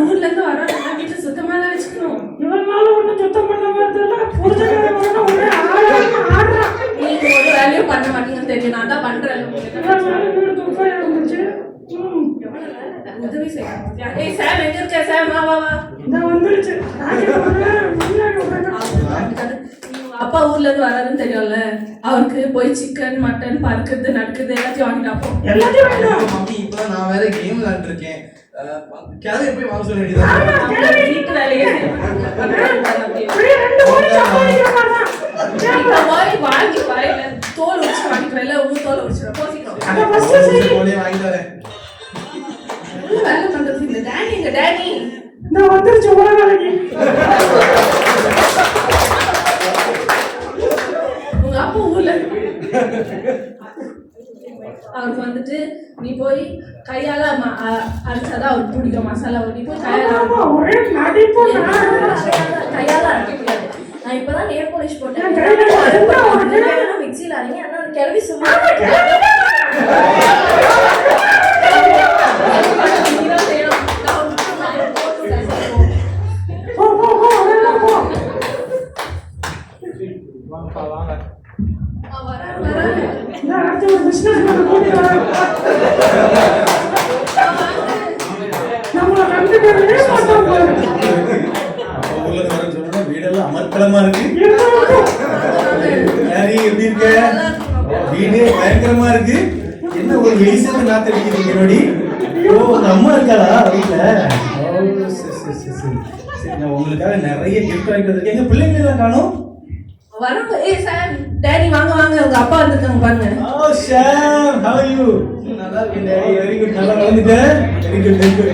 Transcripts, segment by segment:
ஊர்ல இருந்து வராங்க வீட்டுல சுத்தமா தான் வச்சுக்கணும். இவனால ஒண்ணும் சுத்தம் பண்ண மாதிரில புரிஞ்சுக்காத ஒரே ஆடுறான். நீங்க ஒரு வேலையும் பண்ண மாட்டீங்கன்னு தெரியும். நான் தான் பண்றேன். உதவி செய்யணும். ஏய் சார் எங்க இருக்க சார்? வா வா வா. நான் வந்துருச்சு. அப்பா ஊர்ல இருந்து வராதுன்னு தெரியும்ல. அவருக்கு போய் சிக்கன் மட்டன் பறக்குது நடக்குது எல்லாத்தையும் வாங்கிட்டாப்போ. எல்லாத்தையும் வாங்கிட்டோம். மம்மி இப்பதான் நான் வேற கேம் விளையாண்டு இருக்கேன். கேலரி போய் வாங்க சொல்ல வேண்டியது. வீட்டு வேலையே வாங்கி வாயில தோல் உடிச்சு வாங்கிட்டு வரல. உங்க தோல் உடிச்சிடும் போசிக்கிறோம். வாங்கிட்டு வரேன். வேலை பண்றது இந்த டேனி. எங்க டேனி நான் வந்துருச்சு ஒரு நாளைக்கு. உங்க அப்பா ஊர்ல அவருக்கு வந்துட்டு நீ போய் கையால அரைச்சாதான் அவருக்கு பிடிக்கும் மசாலா. நீ போய் கையால அரைக்க முடியாது. நான் இப்பதான் நெயில் பாலிஷ் போட்டேன். மிக்சியில அரைங்க. ஆனா கிளவி சும்மா வீடெல்லாம் அமர்க்கலமா இருக்கு. எப்படி இருக்க? வீடே பயங்கரமா இருக்கு. என்ன ஒரு வெளிச்சத்தை நாத்து அடிக்கிறீங்க நோடி? உங்க அம்மா இருக்காளா வீட்டுல? நான் உங்களுக்காக நிறைய கிஃப்ட் வாங்கிட்டு வந்திருக்கேன். எங்க பிள்ளைங்க எல்லாம் காணோம். வராங்க. ஏய் சார் டாடி வாங்க வாங்க. உங்க அப்பா வந்திருக்காங்க பாருங்க. ஓ ஷாம், how are you? நல்லா இருக்கேன் டாடி. Very good. நல்லா வளர்ந்துட்ட. Very good very good.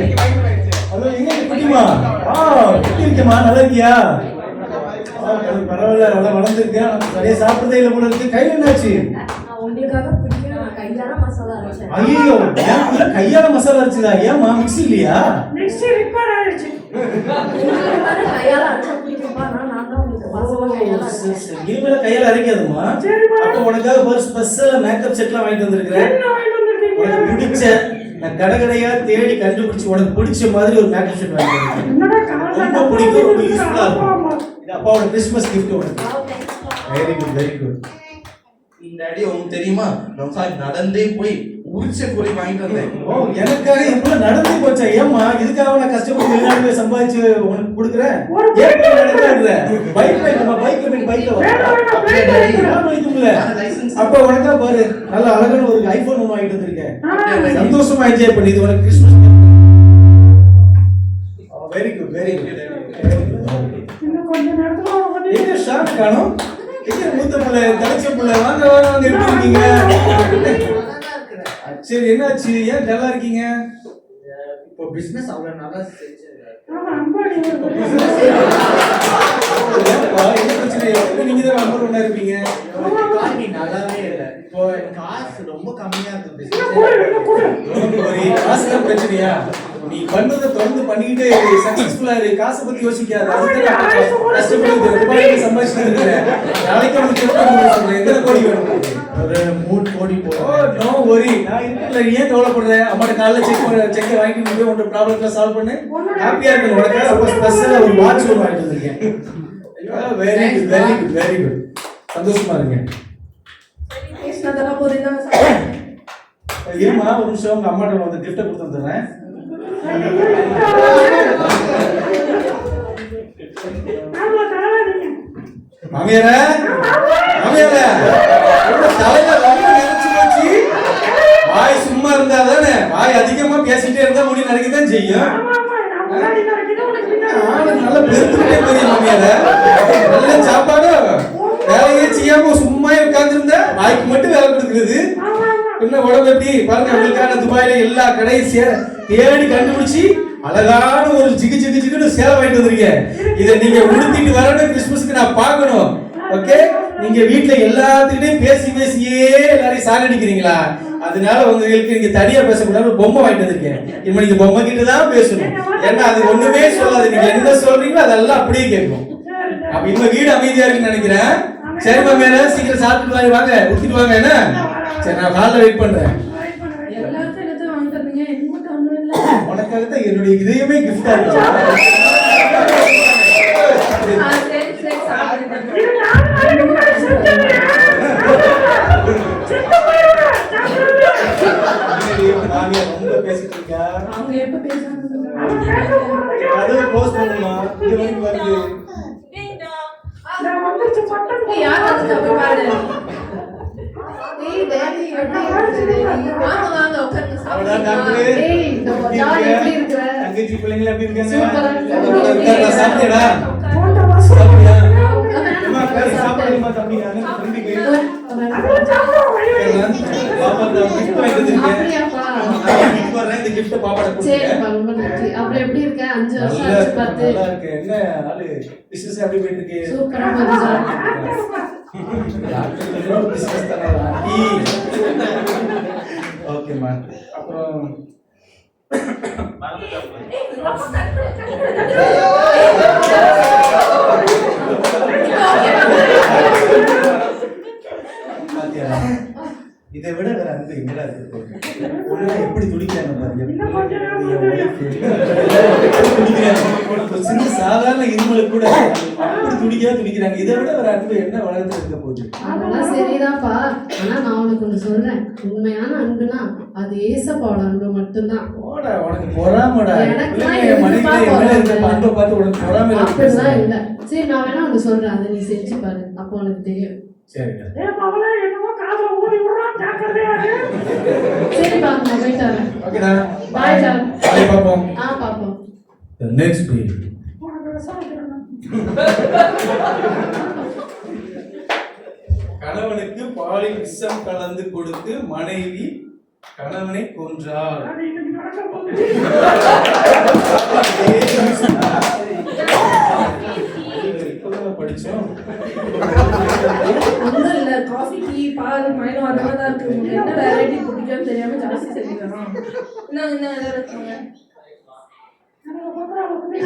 Hello எங்க குட்டிமா? எப்படி இருக்கமா? நல்லா இருக்கியா? பரவாயில்ல நல்லா வளர்ந்துருக்கேன். சரியா சாப்பிட்டதே இல்லை போல இருக்கு. கையில என்னாச்சு? உங்களுக்காக பிடிக்கும் கையால மசாலா அரைச்சேன். ஐயோ கையால மசாலா அரைச்சதா? ஏமா மிக்ஸி இல்லையா? மிக்ஸி ரிப்பேர் ஆயிடுச்சு. கையால அரைச்சா பிடிக்கும்பா. நான் தான் உங்களுக்கு மசாலா கையால அரைச்சேன். இனிமேல கையால அரைக்காதுமா. அப்ப உனக்காக ஒரு ஸ்பெஷல் மேக்கப் செட்லாம் வாங்கிட்டு வந்திருக்கேன். என்ன வாங்கிட்டு வந்திருக்கீங்க? உனக்கு பிடிச்ச நான் கடையா தேடி கண்டுபிடிச்சு உனக்கு பிடிச்ச மாதிரி ஒரு மேக்கப் செட் வாங்கிட்டு வந்திருக்கேன். என்னடா காலைல ரொம்ப பிடிக்கும். ரொம்ப யூஸ்ஃபுல்லா இருக்கும். இது அப்பாவோட கிறிஸ்மஸ் கிஃப்ட் உனக்கு. Very good very good. இந்த அடி உங்களுக்கு தெரியுமா? நான் நடந்தே போய் உரிச்ச கோழி வாங்கிட்டு வந்தேன். ஓ எனக்காக இவ்வளவு நடந்தே போச்சா? ஏமா இதுக்காக நான் கஷ்டப்பட்டு வெளிநாடு போய் சம்பாதிச்சு உனக்கு கொடுக்குறேன். அப்ப உனக்கா பாரு நல்ல அழகான ஒரு ஐபோன் ஒன்று வாங்கிட்டு வந்திருக்கேன். சந்தோஷமா என்ஜாய் பண்ணி. இது உனக்கு Christmas. Very good very good. இன்னும் கொஞ்ச நேரத்துல எங்க ஷாப் காணோம்? எங்க மூத்த பிள்ளை தலைச்ச பிள்ளை? வாங்க வாங்க வாங்க. எப்படி இருக்கீங்க? சரி என்னாச்சு? ஏன் நல்லா இருக்கீங்க? இப்போ பிசினஸ் அவ்வளவு நல்லா செஞ்சு நீங்க தான் நம்பர் ஒண்ணா இருப்பீங்க. நல்லாவே இல்லை. இப்போ காசு ரொம்ப கம்மியா இருக்கு. காசு தான் பிரச்சனையா? நீ பண்ணதை தொடர்ந்து பண்ணிக்கிட்டே சக்சஸ்ஃபுல்லா இரு. காசை பத்தி யோசிக்காத. கஷ்டப்பட்டு சம்பாதிச்சுட்டு இருக்கிறேன். நாளைக்கு அவனுக்கு சொல்றேன். எத்தனை கோடி வேணும்? ஒரு 3 கோடி போதும். நோ வரி. நான் இருக்கல. ஏன் கவலைப்படுறேன்? அம்மாட்ட காலைல செக் வாங்கிட்டு போய் உன்னோட ப்ராப்ளம்லாம் சால்வ் பண்ணு. ஹாப்பியா இருக்கு. உனக்கு அப்போ ஸ்பெஷலா ஒரு வாட்ச் ஒன்று வாங்கிட்டு வந்திருக்கேன். Very good very good very good. சந்தோஷமா இருங்க. பேசினதெல்லாம் போதும். இருமா ஒரு நிமிஷம். உங்க அம்மாட்ட வந்து கிஃப்ட்டை கொடுத்து வந்துடுறேன். மாமியாரே மாமியாரே தலையில நினைச்சு போச்சு. வாய் சும்மா இருந்தா தானே? வாய் அதிகமா பேசிட்டே இருந்தா முடி நடக்கதான் செய்யும். நல்லா பெருத்துக்கிட்டே போய் மாமியாரே. நல்ல சாப்பாடு வேலையே செய்யாம சும்மா உட்கார்ந்து இருந்த வாய்க்கு மட்டும் வேலை கொடுக்குறது. என்ன உடம்பு எப்படி பாருங்க. உங்களுக்கான துபாயில எல்லா கடையும் தேடி கண்டுபிடிச்சு அழகான ஒரு ஜிகு ஜிகு ஜிகுன்னு சேலை வாங்கிட்டு வந்திருக்கேன். இதை நீங்க உடுத்திட்டு வரணும். கிறிஸ்துமஸ்க்கு நான் பார்க்கணும். ஓகே? நீங்க வீட்டுல எல்லாத்துக்கிட்டையும் பேசி பேசியே எல்லாரையும் சாகடிக்கிறீங்களா? அதனால உங்களுக்கு நீங்க தனியா பேசக்கூடாது. பொம்மை வாங்கிட்டு வந்திருக்கேன். இனிமே நீங்க பொம்மை கிட்ட தான் பேசணும். ஏன்னா அது ஒண்ணுமே சொல்லாது. நீங்க என்ன சொல்றீங்களோ அதெல்லாம் அப்படியே கேட்கும். அப்ப இன்னும் வீடு அமைதியா இருக்குன்னு நினைக்கிறேன். சரி மாமியார சீக்கிரம் சாப்பிட்டு வாங்க. ஊத்திட்டு வாங்க. என்ன சரி நான் காலைல வெயிட் பண்றேன். எல்லாத்தையும் வாங்கிட்டு வந்தீங்க. என்ன மட்டும் ஒண்ணும் இல்ல. உனக்கு உனக்காக தான் என்னுடைய இதயமே கிஃப்டா இருக்கு. சரி சரி சாப்பிடுங்க. இது 4 நாளைக்கு முன்னாடி செஞ்சது. செத்து போயிடுவேன். மாமியா ரொம்ப பேசிட்டு இருக்கா. அவங்க எப்ப பேசுறாங்க? கதவை க்ளோஸ் பண்ணுமா, இங்க வந்து வருது. நான் வந்துச்சு பட்டன் ஏய், யார் வந்து போய் பாரு. ஏய் டாடி எப்படி இருக்க? வாங்க வாங்க உட்கார்ந்து அவ்வளவுதான் சாப்பிடுங்க. டாக்டர். ஏய் நம்ம ஜான் எப்படி இருக்க? தங்கச்சி பிள்ளைங்க எப்படி இருக்காங்க? சூப்பரா உட்கார்ந்து சாப்பிட்டியாடா? போட்ட வாசம். சாப்பிட்டியா? உட்கார்ந்து அம்மா பேர் சாப்பிடுமா தம்பி, நானு ஃப்ரெண்டுக்கு அதெல்லாம் சாப்பிடுவோம் வழி வழி. பாப்பா தான் gift வாங்கி வந்திருக்கேன். அப்படியாப்பா? gift வரேன், இந்த gift பாப்பாட சரி கொடுங்க. ரொம்ப நன்றி. அப்புறம் எப்படி இருக்க? 5 வருஷம் நல்லா ஆச்சு பார்த்து. நல்லா இருக்கு. என்ன ஆளு பிசினஸ் எப்படி போயிட்டு இருக்கு? சூப்பரா போகுது ஜான். டாக்டர் பிசினஸ் தானே ஆண்டி. ஓகேம்மா. அப்புறம் பாத்தியா, இதை விட வேற அன்பு எங்கடா இருக்கு? ஒழுங்கா எப்படி துடிக்கிறாங்க பாருங்க. இன்னும் கொஞ்ச நேரம் என் தெரியும். wife துடிக்கிறாங்க. ஒரு சின்ன சாதாரண இருமலுக்கு கூட அப்படி துடிக்கிறாங்க. இதை விட வேற அன்பு என்ன வளர்த்து இருக்க போகுது? அதெல்லாம் சரிதான்ப்பா. ஆனா நான் உனக்கு ஒண்ணு சொல்றேன். உண்மையான அன்புனா அது ஏசப்பாவோட அன்பு மட்டும்தான். போடா, உனக்கு பொறாமடா. எனக்குலாம் பிள்ளைங்க என் மனைவி என் மேல இருக்க எதிர்பார்ப்பு அன்பை பார்த்து உனக்கு பொறாமை அப்படிலாம் இல்ல. சரி நான் வேணா ஒண்ணு சொல்றேன், அதை நீ செஞ்சு பாரு, அப்போ உனக்கு தெரியும். சரிங்க. ஏய் மவளே என்னமோ காதுல ஊதி விடுறான் ஜாக்கிரதையா இரு. சரிப்பா நான் போயிட்டு வரேன். ஓகேடா. பாய் ஜான். பாய் பாப்போம். பாப்போம். The next day. உனக்கு விசாரிக்கிறேன். கணவனுக்கு பாலில் விஷம் கலந்து கொடுத்து மனைவி கணவனை கொன்றாள். அது இன்னைக்கு நடக்க போகுது. இப்பதான் படிச்சோம். ஒன்றும் இல்லை, காஃபி டீ பால் மயிலும் அந்த மாதிரி தான் இருக்கு. உங்களுக்கு என்ன வெரைட்டி பிடிக்கும்னு தெரியாம ஜாஸ்தி செஞ்சுக்கிறோம். இன்னும் என்ன வேலை இருக்குங்க? எனக்கு பத்திரம் வந்து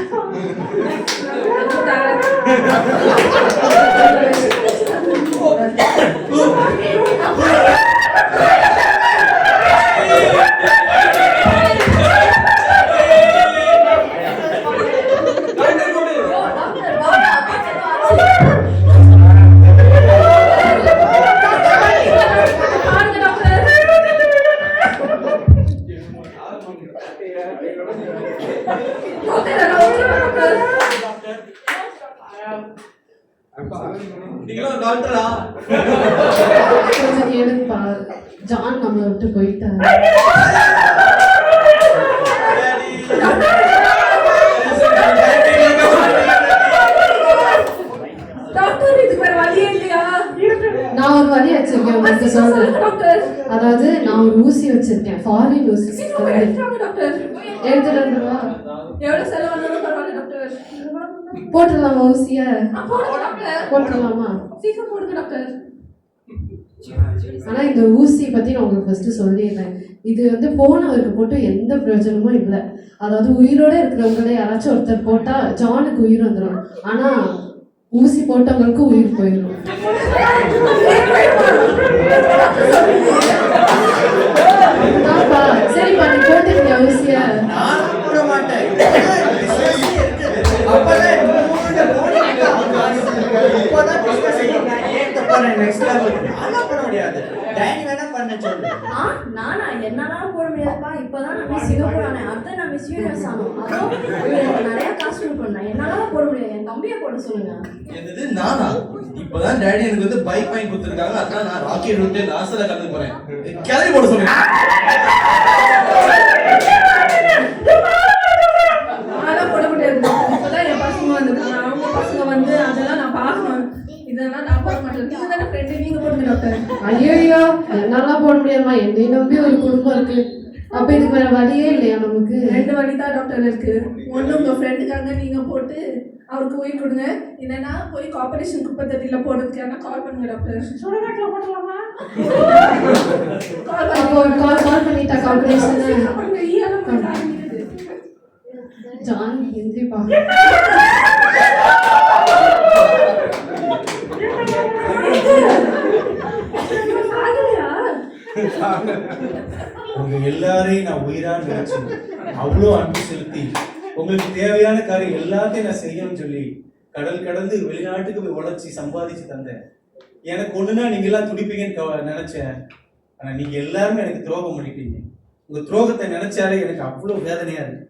டாக்டரா? கொஞ்சம் கேளுப்பா. ஜான் நம்மளை விட்டு போயிட்டாரு. டாக்டர் இதுக்கு வேற வழியே இல்லையா? நான் ஒரு வழி வச்சிருக்கேன் உங்களுக்கு சொல்றேன். டாக்டர் அதாவது நான் ஒரு ஊசி வச்சிருக்கேன், ஃபாரின் ஊசி. சீக்கிரம் போய் எடுத்துட்டு வாங்க டாக்டர். எடுத்துட்டு வந்துருவா. எவ்வளவு செலவானாலும் பரவாயில்ல டாக்டர். போட்டுடலாமா ஊசிய? போடுங்க டாக்டர். போட்டுடலாமா? சீக்கிரம் போடுங்க டாக்டர். ஆனா இந்த ஊசி பத்தி நான் உங்களுக்கு ஃபர்ஸ்ட் சொல்லிடுறேன். இது வந்து போனவருக்கு போட்டு எந்த பிரயோஜனமும் இல்லை. அதாவது உயிரோட இருக்கிறவங்கள யாராச்சும் ஒருத்தர் போட்டா ஜானுக்கு உயிர் வந்துடும். ஆனா ஊசி போட்டவங்களுக்கு உயிர் போயிடும். சரிப்பா நீ போட்டுருக்கியா ஊசிய? நானா என்னால போட முடியாதுப்பா. இப்பதான் நான் மிஸ் சிங்கப்பூர் ஆனேன். அடுத்து நான் மிஸ் யூனிவர்ஸ் ஆனோம். அதுவும் நிறைய காசு பண்ணேன். என்னால போட முடியாது. என் தம்பியை போட சொல்லுங்க. என்னது நானா? இப்பதான் டாடி எனக்கு வந்து பைக் வாங்கி கொடுத்துருக்காங்க. அதான் நான் ராக்கெட் விட்டு நாசல கலந்து போறேன். கிளறி போட சொல்லுங்க. அதெல்லாம் போட முடியாது டாக்டர். இப்பதான் என் பசங்க வந்துருக்காங்க. அவங்க பசங்க வந்து அதெல்லாம் நான் பார்க்கணும். இதெல்லாம் நான் போட மாட்டேன். நீங்க தானே ஃப்ரெண்டு, நீங்க போடுங்க டாக்டர். ஐயோ என்னால போட முடியாதுமா. என்னை நம்பி ஒரு குடும்பம் இருக்கு. அப்ப இதுக்கு வேற வழியே இல்லையா நமக்கு? 2 வழி தான் டாக்டர் இருக்கு. ஒண்ணு உங்க ஃப்ரெண்டுக்காக நீங்க போட்டு அவருக்கு உயிர் கொடுங்க. இல்லைன்னா போய் கார்பரேஷன் குப்பை தொட்டியில போடுறதுக்கான கால் பண்ணுங்க டாக்டர். சுடுகாட்டுல போட்டலாமா? கால் அப்போ ஒரு கால் பண்ணிட்டா கார்பரேஷன். பண்ணுங்க. ஈயெல்லாம் கொஞ்சம் ஆரம்பிக்குது. ஜான் எந்திரிப்பா. ஆகலையா? உங்க எல்லாரையும் நான் உயிரா நினைச்சு அவ்வளோ அன்பு செலுத்தி உங்களுக்கு தேவையான காரியம் எல்லாத்தையும் நான் செய்யணும்னு சொல்லி கடல் கடந்து வெளிநாட்டுக்கு போய் உழைச்சி சம்பாதிச்சு தந்தேன். எனக்கு ஒண்ணுன்னா நீங்க எல்லாம் துடிப்பீங்கன்னு நினைச்சேன். ஆனா நீங்க எல்லாருமே எனக்கு துரோகம் பண்ணிட்டீங்க. உங்க துரோகத்தை நினைச்சாலே எனக்கு அவ்வளவு வேதனையா இருக்கு.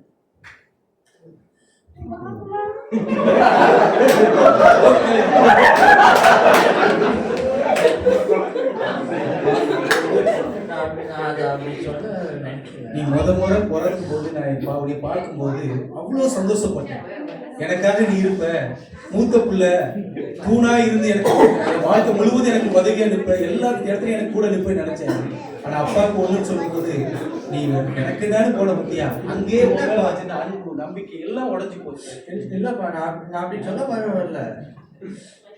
நீ முத பிறக்கும் போது நான் அப்படி பார்க்கும்போது அவ்வளோ சந்தோஷப்பட்டேன். எனக்காக நீ இருப்ப, மூத்த பிள்ளை தூணா இருந்து எனக்கு வாழ்க்கை முழுவதும் எனக்கு உதவியா நிற்ப, எல்லா இடத்துலையும் எனக்கு கூட நிற்ப நினைச்சேன். ஆனா அப்பாவுக்கு ஒண்ணுன்னு சொல்லும் போது நீ எனக்கு தானே போட பத்தியா அங்கேயே வச்சிருந்த அன்பு நம்பிக்கை எல்லாம் உடஞ்சி போச்சு. இல்லப்பா, நான் அப்படி சொல்ல வரல.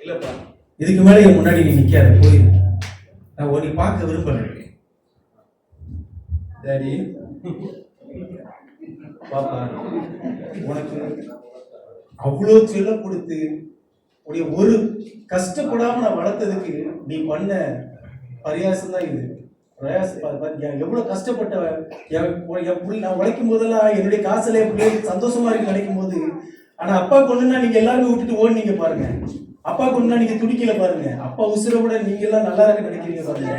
இல்லப்பா, இதுக்கு மேல என் முன்னாடி நீ நிக்காத, போயிரு. நான் உன்னை பார்க்க விரும்புறேன். டாடி பாப்பா, உனக்கு அவ்வளோ செல்லம் கொடுத்து உடைய ஒரு கஷ்டப்படாம நான் வளர்த்ததுக்கு நீ பண்ண பரியாசம் தான் இது. எவ்வளவு கஷ்டப்பட்ட நான் உழைக்கும் போதெல்லாம் என்னுடைய காசுல என் சந்தோஷமா இருக்கு நினைக்கும் போது. ஆனா அப்பா கொண்டுனா நீங்க எல்லாருமே விட்டுட்டு ஓடுனீங்க பாருங்க. அப்பா கொண்டுனா நீங்க துடிக்கல பாருங்க. அப்பா உசுரை விட நீங்க எல்லாம் நல்லா இருக்க நினைக்கிறீங்க பாருங்க.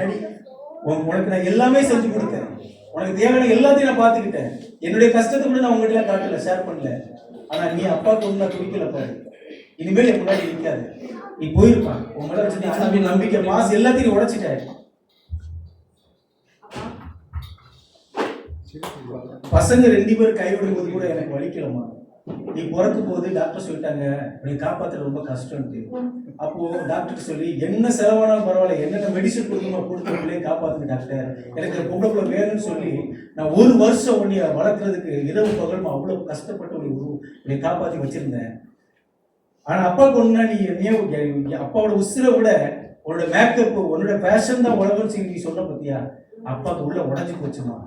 உனக்கு நான் எல்லாமே செஞ்சு கொடுத்தேன். உனக்கு தேவையான எல்லாத்தையும் நான் பார்த்துக்கிட்டேன். என்னுடைய கஷ்டத்தை கூட நான் உங்ககிட்ட எல்லாம் காட்டல, ஷேர் பண்ணல. ஆனா நீ அப்பா கொண்டு துடிக்கல பாரு. இனிமேல் என் முன்னாடி நிற்காது. நீ போயிருப்பான். உன் மேல வச்சு நம்பிக்கை மாசு எல்லாத்தையும் உடைச்சிட்ட. பசங்க 2 பேரும் கைவிடும் போது கூட எனக்கு வலிக்கலமா. நீ பிறக்கும் போது டாக்டர் சொல்லிட்டாங்க நீ காப்பாற்ற ரொம்ப கஷ்டம்ட்டு. அப்போ டாக்டர் சொல்லி என்ன செலவானாலும் பரவாயில்ல, என்னென்ன மெடிசன் கொடுக்கணுமோ கொடுத்தவங்களே காப்பாத்துங்க டாக்டர், எனக்கு பொம்பளை வேணும்னு சொல்லி நான் 1 வருஷம் உன்னைய வளர்க்கறதுக்கு இரவு பகலும் அவ்வளவு கஷ்டப்பட்டு உன்னை காப்பாற்றி வச்சிருந்தேன். ஆனா அப்பாவுக்கு ஒண்ணுனா நீ அப்பாவோட உசுரை விட உன்னோட மேக்கப் உன்னோட ஃபேஷன் தான் உலகம் சொல்லி நீ சொன்ன பத்தியா, அப்பாவுக்கு உள்ள உடஞ்சி போச்சுமா.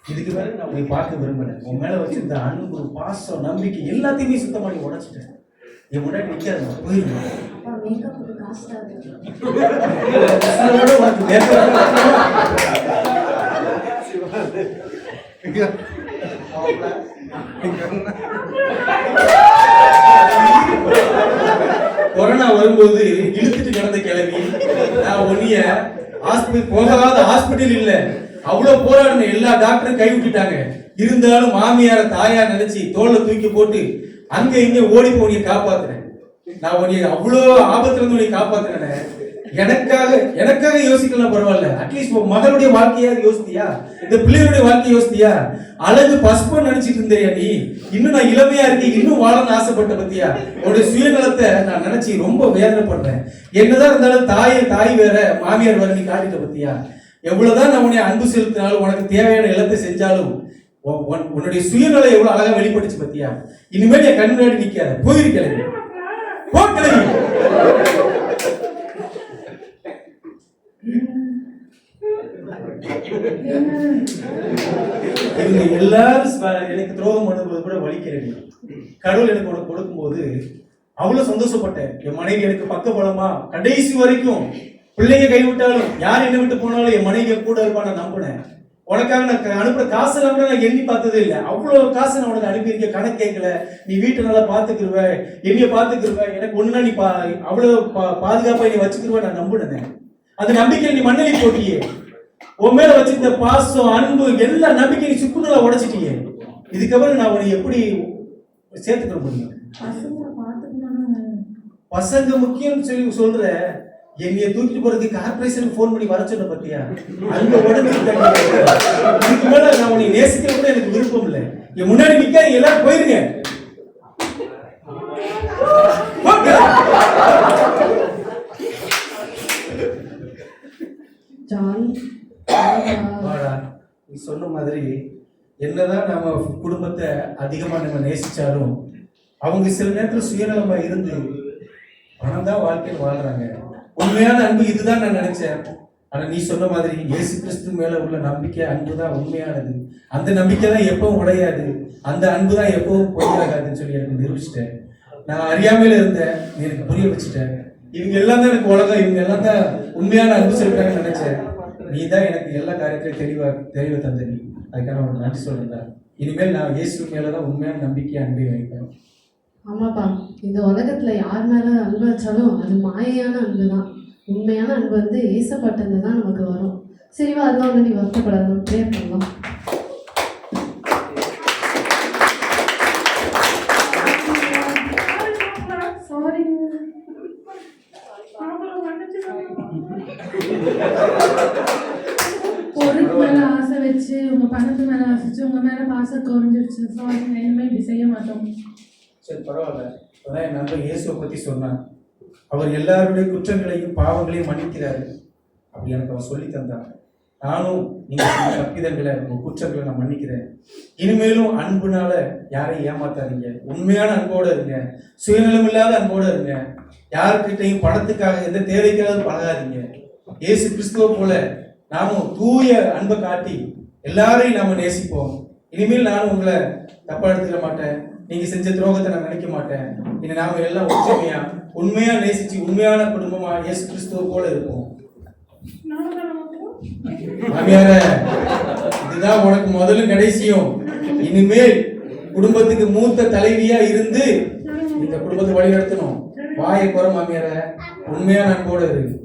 இதுக்கு மேல நான் உன்னை பார்க்க விரும்பல. உன் மேல வச்சிருந்த அன்பு, பாசம், நம்பிக்கை எல்லாத்தையுமே சுத்தமா நீ உடைச்சிட்டேன். என் முன்னாடி நிக்காது, போயிருமா. கொரோனா வரும்போது இழுத்துட்டு கிடந்த கிளவி நான் உன்னைய ஹாஸ்பிட்டல் போகாத ஹாஸ்பிட்டல் இல்ல, அவ்வளவு போராடின எல்லா டாக்டரும் கை விட்டுட்டாங்க. இருந்தாலும் மாமியார தாயா நினைச்சு தோல்ல தூக்கி போட்டு அங்க இங்க ஓடி போய் காப்பாத்துறேன். நான் உன்னை அவ்வளவு ஆபத்துல இருந்து உன்னை காப்பாத்துறேன். எனக்காக யோசிக்கலாம் பரவாயில்ல, அட்லீஸ்ட் உன் மகளுடைய வாழ்க்கையாவது யோசித்தியா, இந்த பிள்ளைகளுடைய வாழ்க்கையை யோசித்தியா? அழகு பஸ்பம் நினைச்சிட்டு இருந்தியா நீ? இன்னும் நான் இளமையா இருக்கேன், இன்னும் வாழணும்னு ஆசைப்பட்ட பத்தியா? உன்னுடைய சுயநலத்தை நான் நினைச்சு ரொம்ப வேதனைப்படுறேன். என்னதான் இருந்தாலும் தாய் வேற மாமியார் வேற நீ காட்டிட்ட பத்தியா? எவ்வளவுதான் நான் உன்னை அன்பு செலுத்தினாலும் உனக்கு தேவையான எல்லாத்தை செஞ்சாலும் உன்னுடைய சுயநலம் எவ்வளவு அழகா வெளிப்பட்டுச்சு பத்தியா? இனிமேல் என் கண் முன்னாடி நிக்காத, போயிருக்கேன். எல்லாரும் எனக்கு துரோகம் பண்ணும்போது கூட வலிக்கிறேன். கடவுள் எனக்கு உனக்கு கொடுக்கும் போது அவ்வளவு சந்தோஷப்பட்டேன். என் மனைவி எனக்கு பக்கபலமா கடைசி வரைக்கும், பிள்ளைங்க கைவிட்டாலும் யார் என்னை விட்டு போனாலும் என் மனைவி கூட இருப்பான் நான் நம்பினேன். உனக்காக நான் அனுப்புற காசு கூட நான் எண்ணி பார்த்ததே இல்லை. அவ்வளவு காசு நான் உனக்கு அனுப்பியிருக்க, கணக்கு கேட்கல. நீ வீட்டை நல்லா பாத்துக்கிருவ, என்னைய பாத்துக்கிருவ, எனக்கு ஒண்ணுனா நீ அவ்வளவு பாதுகாப்பா நீ வச்சுக்கிருவ நான் நம்பினேன். அந்த நம்பிக்கை நீ மண்ணலி போட்டியே. உன் மேல வச்சிருந்த பாசம், அன்பு, எல்லா நம்பிக்கை நீ சுக்குநூறா உடைச்சிட்டியே. இதுக்கப்புறம் நான் உன்னை எப்படி சேர்த்துக்க முடியும்? பசங்க முக்கியம் சொல்லி சொல்ற, என்னைய தூக்கிட்டு போறதுக்கு கார்பரேஷனுக்கு போன் பண்ணி வர சொன்ன பத்தியா? அந்த உடனே இதுக்கு மேல நான் உன்னை நேசிக்க கூட எனக்கு விருப்பம் இல்லை. என் முன்னாடி நிக்க எல்லாரும் போயிருங்க. நீ சொன்ன மாதிரி என்னதான் நம்ம குடும்பத்தை அதிகமா நம்ம நேசிச்சாலும் அவங்க சில நேரத்துல சுயநலமா இருந்து பணம் தான் வாழ்க்கையில் வாழ்றாங்க. உண்மையான அன்பு இதுதான் நான் நினைச்சேன். ஆனா நீ சொன்ன மாதிரி இயேசு கிறிஸ்து மேல உள்ள நம்பிக்கை, அன்புதான் உண்மையானது. அந்த நம்பிக்கை தான் எப்பவும் உடையாது, அந்த அன்பு தான் எப்பவும் பொய்யாகாதுன்னு சொல்லி எனக்கு நிரூபிச்சிட்டேன். நான் அறியாமையில இருந்தேன், நீ எனக்கு புரிய வச்சுட்டேன். இவங்க எல்லாம் தான் எனக்கு உலகம், இவங்க எல்லாம் தான் உண்மையான அன்பு செலுத்துறாங்கன்னு நினைச்சேன். நீ தான் எனக்கு எல்லா காரியத்திலையும் தெளிவை தந்த நீ. அதுக்காக உனக்கு நன்றி சொல்றேன். இனிமேல் நான் இயேசு மேலதான் உண்மையான நம்பிக்கை அன்பை வைப்பேன். ஆமாப்பா, இந்த உலகத்துல யார் மேல அன்பு வச்சாலும் அது மாயையான அன்பு தான். உண்மையான அன்பு வந்து ஏசப்பட்டது தான் நமக்கு வரும். சரிவா, அதெல்லாம் ஒன்று நீ வருத்தப்படாது. ப்ரேயர் பண்ணலாம். பொருள் மேல ஆசை வச்சு உங்க பணத்து மேல ஆசைச்சு உங்க மேல பாசம் குறைஞ்சிருச்சு. சாரிங்க, இனிமே இப்படி செய்ய மாட்டோம். சரி, பரவாயில்ல. அதான் என் நண்பர் இயேசுவை பத்தி சொன்னான். அவர் எல்லாருடைய குற்றங்களையும் பாவங்களையும் மன்னிக்கிறாரு. அப்படி எனக்கு அவர் சொல்லி தந்தான். நானும் நீங்க சொன்ன தப்பிதங்களை, உங்க குற்றங்களை நான் மன்னிக்கிறேன். இனிமேலும் அன்புனால யாரையும் ஏமாத்தாதீங்க. உண்மையான அன்போட இருங்க. சுயநலம் இல்லாத அன்போட இருங்க. யாருக்கிட்டையும் பணத்துக்காக எந்த தேவைக்காக பழகாதீங்க. இயேசு கிறிஸ்துவ போல நாமும் தூய அன்பை காட்டி எல்லாரையும் நாம நேசிப்போம். இனிமேல் நானும் உங்களை தப்பா எடுத்துக்க மாட்டேன். நீங்க செஞ்ச துரோகத்தை நான் நினைக்க மாட்டேன். இனி நாம எல்லாம் ஒற்றுமையா உண்மையா நேசிச்சு உண்மையான குடும்பமா இயேசு கிறிஸ்துவ போல இருப்போம். மாமியார, இதுதான் உனக்கு முதலும் கடைசியும். இனிமேல் குடும்பத்துக்கு மூத்த தலைவியா இருந்து இந்த குடும்பத்தை வழி நடத்தணும். வாயை குறை மாமியார, உண்மையான அன்போட இருக்கு.